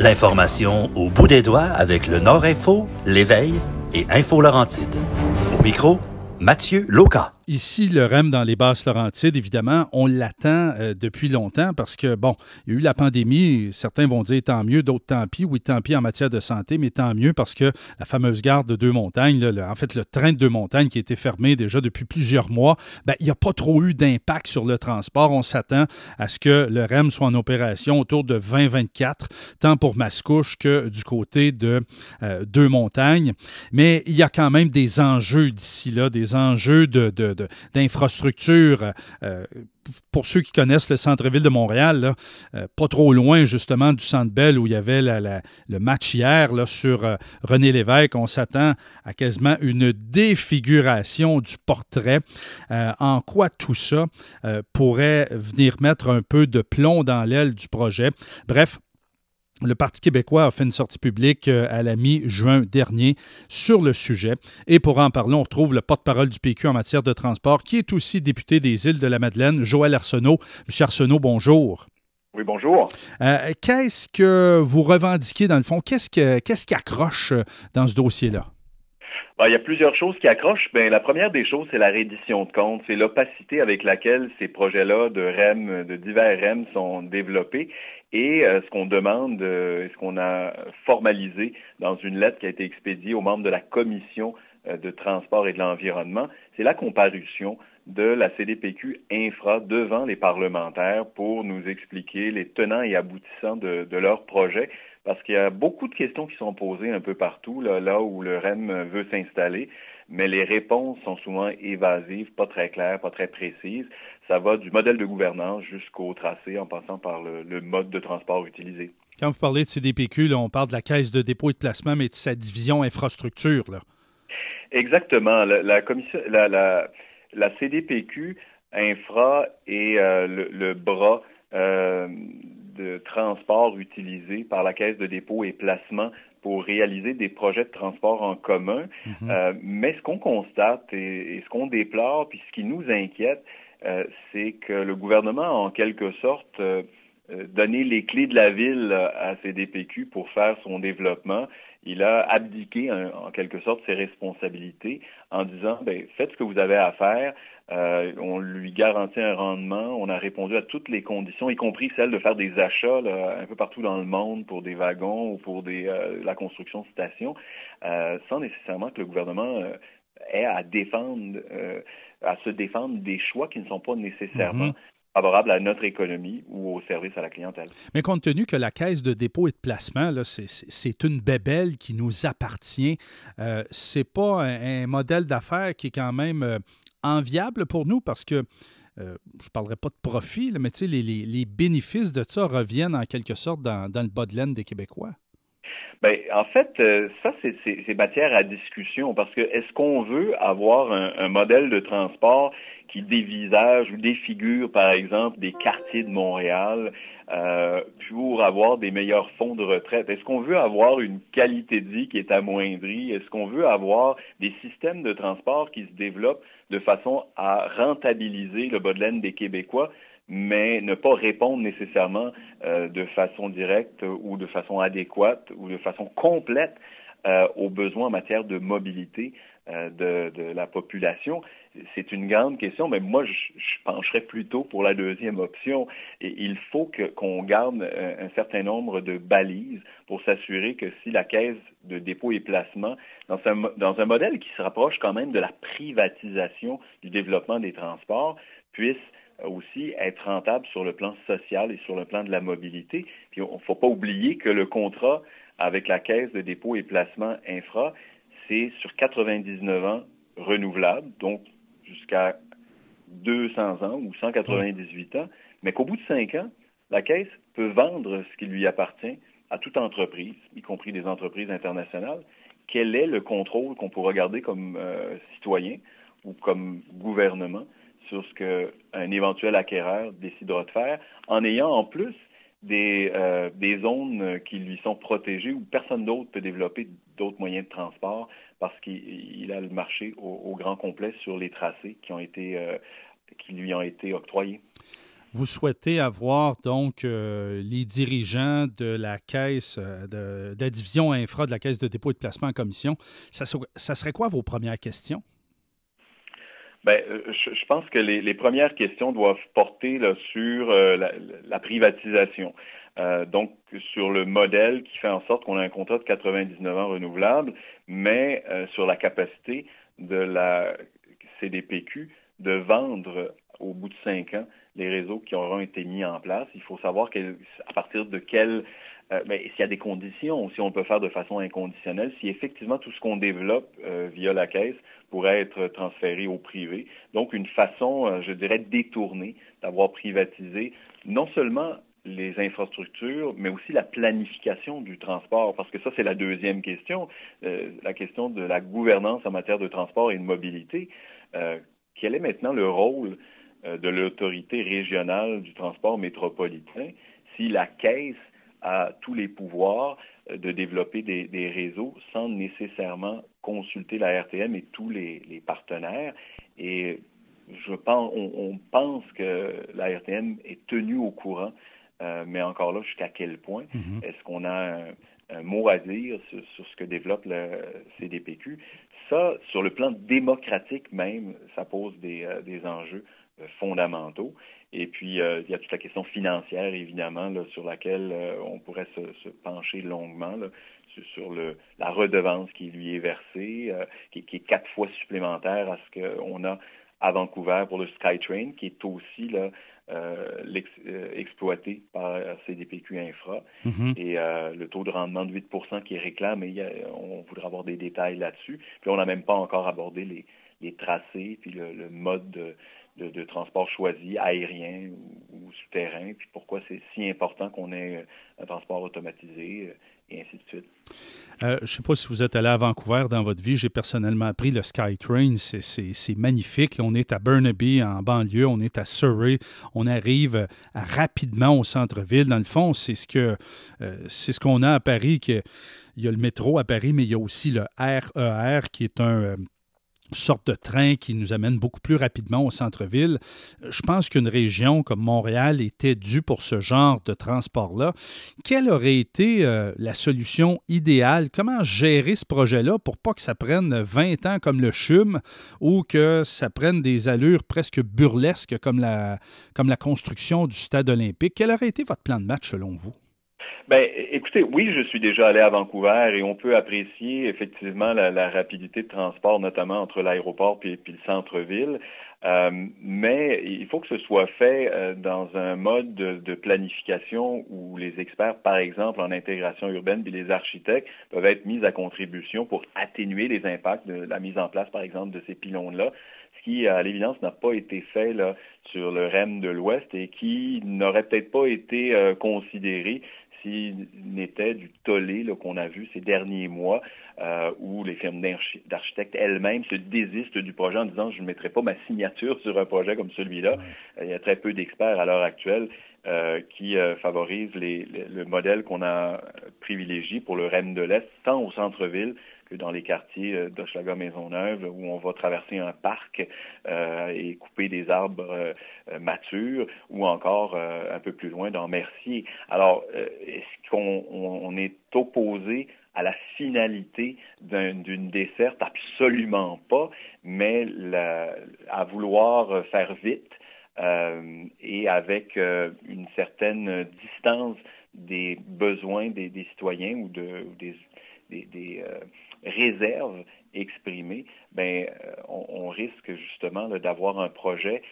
L'information au bout des doigts avec le Nord Info, l'Éveil et Info Laurentide. Au micro, Mathieu Lauca. Ici, le REM dans les Basses-Laurentides, évidemment, on l'attend depuis longtemps parce que, bon, il y a eu la pandémie. Certains vont dire tant mieux, d'autres tant pis. Oui, tant pis en matière de santé, mais tant mieux parce que la fameuse gare de Deux-Montagnes, là, en fait, le train de Deux-Montagnes qui a été fermé déjà depuis plusieurs mois, bien, il n'y a pas trop eu d'impact sur le transport. On s'attend à ce que le REM soit en opération autour de 2024, tant pour Mascouche que du côté de Deux-Montagnes. Mais il y a quand même des enjeux d'ici là, des enjeux d'infrastructures. Pour ceux qui connaissent le centre-ville de Montréal, là, pas trop loin justement du Centre Bell où il y avait le match hier là, sur René Lévesque, on s'attend à quasiment une défiguration du portrait. En quoi tout ça pourrait venir mettre un peu de plomb dans l'aile du projet? Bref, le Parti québécois a fait une sortie publique à la mi-juin dernier sur le sujet. Et pour en parler, on retrouve le porte-parole du PQ en matière de transport, qui est aussi député des Îles-de-la-Madeleine, Joël Arsenault. Monsieur Arsenault, bonjour. Oui, bonjour. Qu'est-ce que vous revendiquez dans le fond? Qu'est-ce qui accroche dans ce dossier-là? Ben, il y a plusieurs choses qui accrochent. La première des choses, c'est la reddition de comptes. C'est l'opacité avec laquelle ces projets-là de REM, de divers REM sont développés. Et ce qu'on demande, ce qu'on a formalisé dans une lettre qui a été expédiée aux membres de la Commission de transport et de l'environnement, c'est la comparution de la CDPQ Infra devant les parlementaires pour nous expliquer les tenants et aboutissants de leur projet. Parce qu'il y a beaucoup de questions qui sont posées un peu partout, là où le REM veut s'installer, mais les réponses sont souvent évasives, pas très claires, pas très précises. Ça va du modèle de gouvernance jusqu'au tracé, en passant par le mode de transport utilisé. Quand vous parlez de CDPQ, là, on parle de la Caisse de dépôt et de placement, mais de sa division infrastructure, là. Exactement. La CDPQ Infra est le bras de transport utilisé par la Caisse de dépôt et placement pour réaliser des projets de transport en commun. Mais ce qu'on constate et ce qu'on déplore, puis ce qui nous inquiète, c'est que le gouvernement a en quelque sorte donné les clés de la ville à CDPQ pour faire son développement. Il a abdiqué en quelque sorte ses responsabilités en disant faites ce que vous avez à faire. On lui garantit un rendement. On a répondu à toutes les conditions, y compris celle de faire des achats là, un peu partout dans le monde pour des wagons ou pour la construction de stations, sans nécessairement que le gouvernement ait à se défendre des choix qui ne sont pas nécessairement favorables à notre économie ou au service à la clientèle. Mais compte tenu que la Caisse de dépôt et de placement, là, c'est une bébelle qui nous appartient, c'est pas un modèle d'affaires qui est quand même enviable pour nous parce que je ne parlerai pas de profit, là, mais les bénéfices de ça reviennent en quelque sorte dans le bas de laine des Québécois. En fait, ça, c'est matière à discussion parce que est-ce qu'on veut avoir un modèle de transport qui dévisage ou défigure, par exemple, des quartiers de Montréal pour avoir des meilleurs fonds de retraite? Est-ce qu'on veut avoir une qualité de vie qui est amoindrie? Est-ce qu'on veut avoir des systèmes de transport qui se développent de façon à rentabiliser le bas de laine des Québécois, mais ne pas répondre nécessairement de façon directe ou de façon adéquate ou de façon complète aux besoins en matière de mobilité de la population? C'est une grande question, mais moi, je pencherais plutôt pour la deuxième option. Et il faut qu'on garde un certain nombre de balises pour s'assurer que si la Caisse de dépôt et placement, dans un modèle qui se rapproche quand même de la privatisation du développement des transports, puisse aussi être rentable sur le plan social et sur le plan de la mobilité. Puis il ne faut pas oublier que le contrat avec la Caisse de dépôt et placement Infra, c'est sur 99 ans renouvelable, donc jusqu'à 200 ans ou 198 ans, mais qu'au bout de 5 ans, la Caisse peut vendre ce qui lui appartient à toute entreprise, y compris des entreprises internationales. Quel est le contrôle qu'on pourra garder comme citoyen ou comme gouvernement sur ce qu'un éventuel acquéreur décidera de faire, en ayant en plus des zones qui lui sont protégées où personne d'autre peut développer d'autres moyens de transport parce qu'il a le marché au grand complet sur les tracés qui lui ont été octroyés. Vous souhaitez avoir donc les dirigeants de la caisse, de la division infra de la Caisse de dépôt et de placement en commission. Ça serait quoi vos premières questions? Ben, je pense que les premières questions doivent porter là, sur la privatisation. Donc, sur le modèle qui fait en sorte qu'on a un contrat de 99 ans renouvelable, mais sur la capacité de la CDPQ de vendre au bout de 5 ans les réseaux qui auront été mis en place. Il faut savoir à partir de quel s'il y a des conditions, si on peut faire de façon inconditionnelle, si effectivement tout ce qu'on développe via la caisse pourrait être transféré au privé. Donc, une façon, je dirais, détournée d'avoir privatisé non seulement les infrastructures, mais aussi la planification du transport, parce que ça, c'est la deuxième question, la question de la gouvernance en matière de transport et de mobilité. Quel est maintenant le rôle de l'autorité régionale du transport métropolitain si la Caisse a tous les pouvoirs de développer des réseaux sans nécessairement consulter la RTM et tous les partenaires? Et on pense que la RTM est tenue au courant, mais encore là, jusqu'à quel point? Mm-hmm. Est-ce qu'on a un mot à dire sur ce que développe le CDPQ? Ça, sur le plan démocratique même, ça pose des enjeux fondamentaux. Et puis, il y a toute la question financière, évidemment, là, sur laquelle on pourrait se pencher longuement, là, sur la redevance qui lui est versée, qui est 4 fois supplémentaire à ce qu'on a à Vancouver pour le SkyTrain, qui est aussi là, exploité par CDPQ Infra. Mm-hmm. Et le taux de rendement de 8% qui est réclamé, on voudrait avoir des détails là-dessus. Puis on n'a même pas encore abordé les tracés, puis le mode de transport choisi, aérien ou souterrain, puis pourquoi c'est si important qu'on ait un transport automatisé, et ainsi de suite. Je ne sais pas si vous êtes allé à Vancouver dans votre vie. J'ai personnellement pris le SkyTrain. C'est magnifique. On est à Burnaby, en banlieue. On est à Surrey. On arrive rapidement au centre-ville. Dans le fond, c'est ce qu'on a à Paris. Il y a le métro à Paris, mais il y a aussi le RER, qui est une sorte de train qui nous amène beaucoup plus rapidement au centre-ville. Je pense qu'une région comme Montréal était due pour ce genre de transport-là. Quelle aurait été la solution idéale? Comment gérer ce projet-là pour pas que ça prenne 20 ans comme le CHUM ou que ça prenne des allures presque burlesques comme la construction du stade olympique? Quel aurait été votre plan de match selon vous? Ben, écoutez, oui, je suis déjà allé à Vancouver et on peut apprécier effectivement la rapidité de transport, notamment entre l'aéroport puis le centre-ville. Mais il faut que ce soit fait dans un mode de planification où les experts, par exemple en intégration urbaine, puis les architectes peuvent être mis à contribution pour atténuer les impacts de la mise en place, par exemple, de ces pylônes-là, ce qui, à l'évidence, n'a pas été fait là, sur le REM de l'Ouest et qui n'aurait peut-être pas été considéré s'il n'était du tollé qu'on a vu ces derniers mois où les firmes d'architectes elles-mêmes se désistent du projet en disant « je ne mettrai pas ma signature sur un projet comme celui-là ». Il y a très peu d'experts à l'heure actuelle qui favorisent le modèle qu'on a privilégié pour le REM de l'Est, tant au centre-ville que dans les quartiers d'Hochelaga-Maisonneuve, où on va traverser un parc et couper des arbres matures, ou encore un peu plus loin dans Mercier. Alors, est-ce qu'on est opposé à la finalité d'une desserte? Absolument pas, mais à vouloir faire vite et avec une certaine distance des besoins des citoyens ou des réserves exprimées, on risque justement là, d'avoir un projet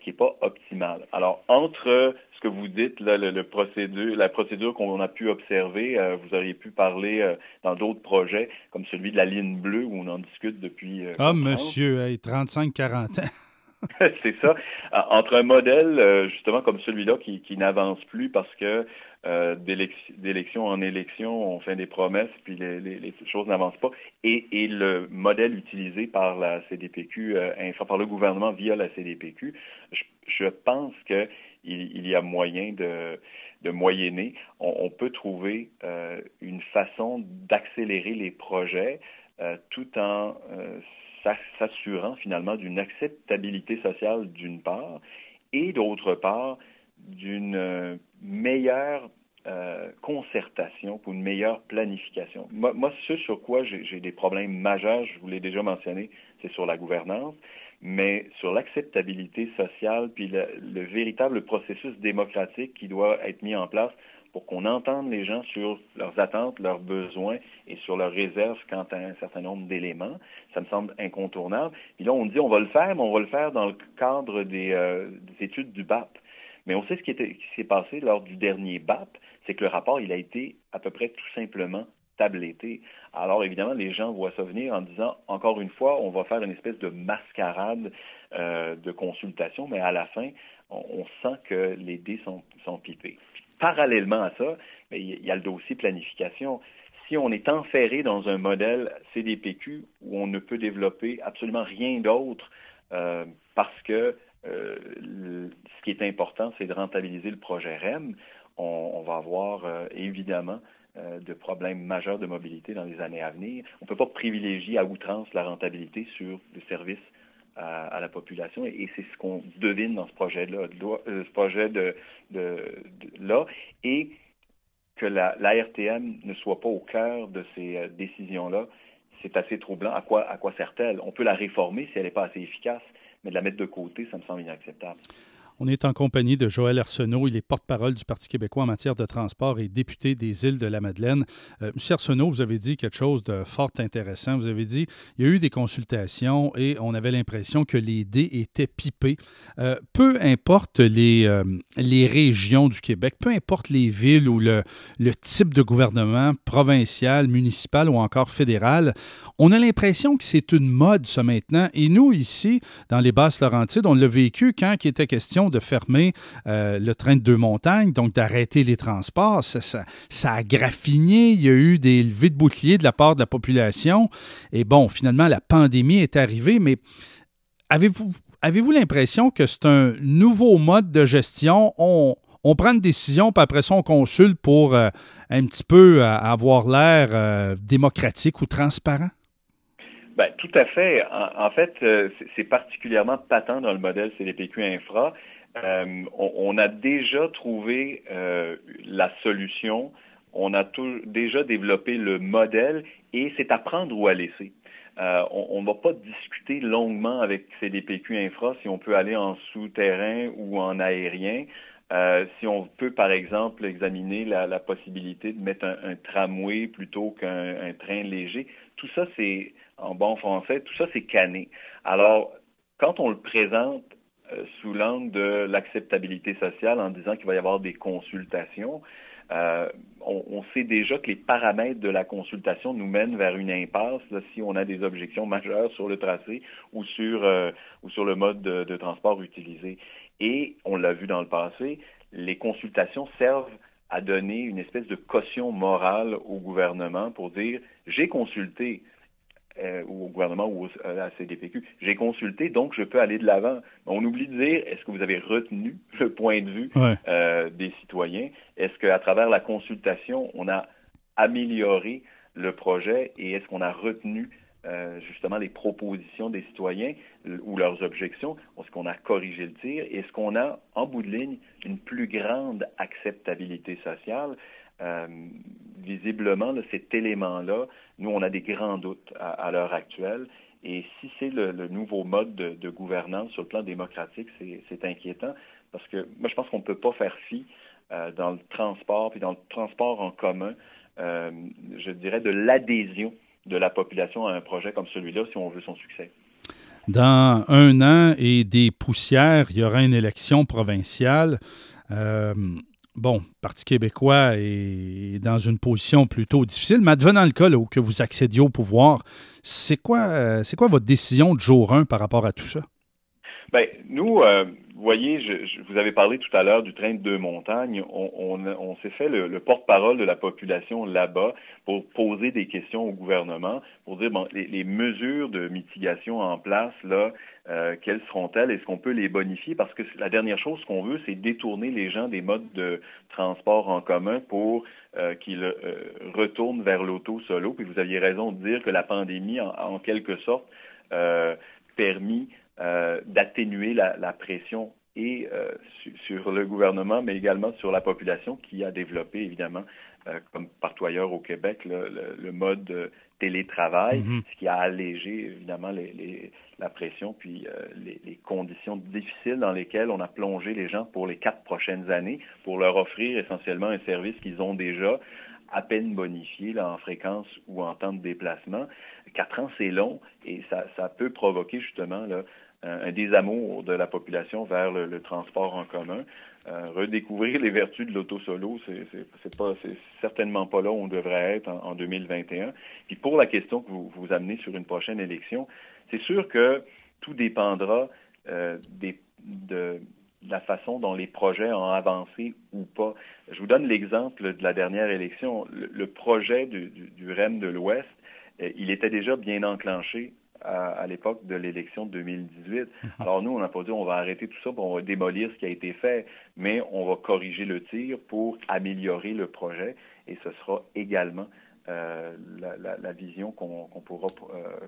qui n'est pas optimal. Alors, entre ce que vous dites, là, la procédure qu'on a pu observer, vous auriez pu parler dans d'autres projets, comme celui de la ligne bleue, où on en discute depuis... monsieur, 35-40 ans. C'est ça. Entre un modèle, justement, comme celui-là, qui n'avance plus parce que d'élection en élection, on fait des promesses, puis les choses n'avancent pas, et le modèle utilisé par la CDPQ, par le gouvernement via la CDPQ, je pense qu'il y a moyen de moyenner. On peut trouver une façon d'accélérer les projets tout en s'assurant finalement d'une acceptabilité sociale d'une part, et d'autre part, d'une meilleure concertation, pour une meilleure planification. Moi, ce sur quoi j'ai des problèmes majeurs, je vous l'ai déjà mentionné, c'est sur la gouvernance, mais sur l'acceptabilité sociale, puis le véritable processus démocratique qui doit être mis en place pour qu'on entende les gens sur leurs attentes, leurs besoins et sur leurs réserves quant à un certain nombre d'éléments. Ça me semble incontournable. Puis là, on dit on va le faire, mais on va le faire dans le cadre des études du BAP. Mais on sait ce qui s'est passé lors du dernier BAP, c'est que le rapport, il a été à peu près tout simplement tabletté. Alors, évidemment, les gens voient ça venir en disant, encore une fois, on va faire une espèce de mascarade de consultation, mais à la fin, on sent que les dés sont pipés. Puis, parallèlement à ça, il y a le dossier planification. Si on est enferré dans un modèle CDPQ où on ne peut développer absolument rien d'autre parce que ce qui est important, c'est de rentabiliser le projet REM, on va avoir évidemment de problèmes majeurs de mobilité dans les années à venir. On ne peut pas privilégier à outrance la rentabilité sur le service à la population et c'est ce qu'on devine dans ce projet-là, là, et que la RTM ne soit pas au cœur de ces décisions-là, c'est assez troublant. À quoi sert-elle? On peut la réformer si elle n'est pas assez efficace, mais de la mettre de côté, ça me semble inacceptable. On est en compagnie de Joël Arsenault. Il est porte-parole du Parti québécois en matière de transport et député des Îles-de-la-Madeleine. Monsieur Arsenault, vous avez dit quelque chose de fort intéressant. Vous avez dit il y a eu des consultations et on avait l'impression que les dés étaient pipés. Peu importe les régions du Québec, peu importe les villes ou le type de gouvernement provincial, municipal ou encore fédéral, on a l'impression que c'est une mode, ça, maintenant. Et nous, ici, dans les Basses-Laurentides, on l'a vécu quand il était question de fermer le train de Deux-Montagnes, donc d'arrêter les transports. Ça a graffiné, il y a eu des levées de boucliers de la part de la population. Et bon, finalement, la pandémie est arrivée, mais avez-vous l'impression que c'est un nouveau mode de gestion? On prend une décision, puis après ça, on consulte pour un petit peu avoir l'air démocratique ou transparent? Ben, tout à fait. En fait, c'est particulièrement patent dans le modèle CDPQ Infra. On a déjà trouvé la solution, on a déjà développé le modèle et c'est à prendre ou à laisser. On ne va pas discuter longuement avec CDPQ Infra si on peut aller en souterrain ou en aérien. Si on peut, par exemple, examiner la possibilité de mettre un tramway plutôt qu'un train léger, tout ça, c'est, en bon français, tout ça, c'est canné. Alors, quand on le présente sous l'angle de l'acceptabilité sociale en disant qu'il va y avoir des consultations, on sait déjà que les paramètres de la consultation nous mènent vers une impasse là, si on a des objections majeures sur le tracé ou sur le mode de transport utilisé. Et on l'a vu dans le passé, les consultations servent à donner une espèce de caution morale au gouvernement pour dire j'ai consulté ou au gouvernement ou à la CDPQ, j'ai consulté, donc je peux aller de l'avant. On oublie de dire, est-ce que vous avez retenu le point de vue des citoyens? Est-ce qu'à travers la consultation, on a amélioré le projet et est-ce qu'on a retenu justement les propositions des citoyens ou leurs objections? Est-ce qu'on a corrigé le tir? Est-ce qu'on a, en bout de ligne, une plus grande acceptabilité sociale? Visiblement, là, cet élément-là, nous, on a des grands doutes à l'heure actuelle. Et si c'est le nouveau mode de gouvernance sur le plan démocratique, c'est inquiétant parce que moi, je pense qu'on ne peut pas faire fi dans le transport, puis dans le transport en commun, je dirais, de l'adhésion de la population à un projet comme celui-là si on veut son succès. Dans 1 an et des poussières, il y aura une élection provinciale. Bon, Parti québécois est dans une position plutôt difficile, mais advenant le cas là, où que vous accédiez au pouvoir, c'est quoi votre décision de jour 1 par rapport à tout ça? Bien, nous, vous voyez, vous avez parlé tout à l'heure du train de Deux-Montagnes. On s'est fait le porte-parole de la population là-bas pour poser des questions au gouvernement, pour dire, bon, les mesures de mitigation en place, là, quelles seront-elles? Est-ce qu'on peut les bonifier? Parce que la dernière chose qu'on veut, c'est détourner les gens des modes de transport en commun pour qu'ils retournent vers l'auto solo. Puis vous aviez raison de dire que la pandémie, en quelque sorte, permis d'atténuer la pression et sur le gouvernement, mais également sur la population qui a développé, évidemment, comme partout ailleurs au Québec, le mode télétravail, ce qui a allégé, évidemment, la pression, puis les conditions difficiles dans lesquelles on a plongé les gens pour les 4 prochaines années, pour leur offrir essentiellement un service qu'ils ont déjà à peine bonifié là, en fréquence ou en temps de déplacement. 4 ans, c'est long, et ça peut provoquer justement là, un désamour de la population vers le transport en commun. Redécouvrir les vertus de l'auto-solo, c'est certainement pas là où on devrait être en 2021. Puis pour la question que vous amenez sur une prochaine élection, c'est sûr que tout dépendra de la façon dont les projets ont avancé ou pas. Je vous donne l'exemple de la dernière élection. Le projet du REM de l'Ouest, il était déjà bien enclenché à l'époque de l'élection de 2018. Alors nous, on n'a pas dit on va arrêter tout ça, on va démolir ce qui a été fait, mais on va corriger le tir pour améliorer le projet, et ce sera également la vision qu'on pourra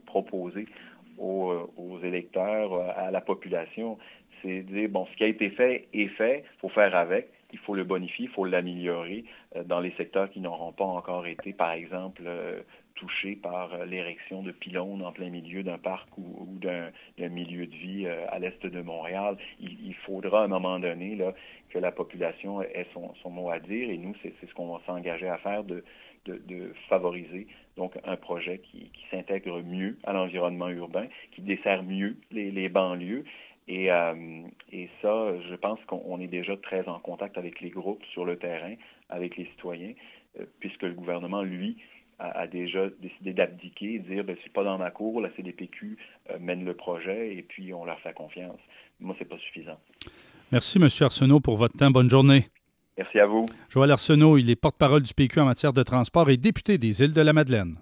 proposer aux électeurs, à la population. C'est de dire, bon, ce qui a été fait est fait, il faut faire avec, il faut le bonifier, il faut l'améliorer dans les secteurs qui n'auront pas encore été, par exemple, touchés par l'érection de pylônes en plein milieu d'un parc ou d'un milieu de vie à l'est de Montréal. Il faudra à un moment donné là, que la population ait son mot à dire, et nous, c'est ce qu'on va s'engager à faire, de favoriser donc un projet qui s'intègre mieux à l'environnement urbain, qui dessert mieux les banlieues. Et ça, je pense qu'on est déjà très en contact avec les groupes sur le terrain, avec les citoyens, puisque le gouvernement, lui, a déjà décidé d'abdiquer et de dire c'est pas dans ma cour, la CDPQ mène le projet et puis on leur fait confiance. Moi, c'est pas suffisant. Merci, M. Arsenault, pour votre temps. Bonne journée. Merci à vous. Joël Arsenault, il est porte-parole du PQ en matière de transport et député des Îles-de-la-Madeleine.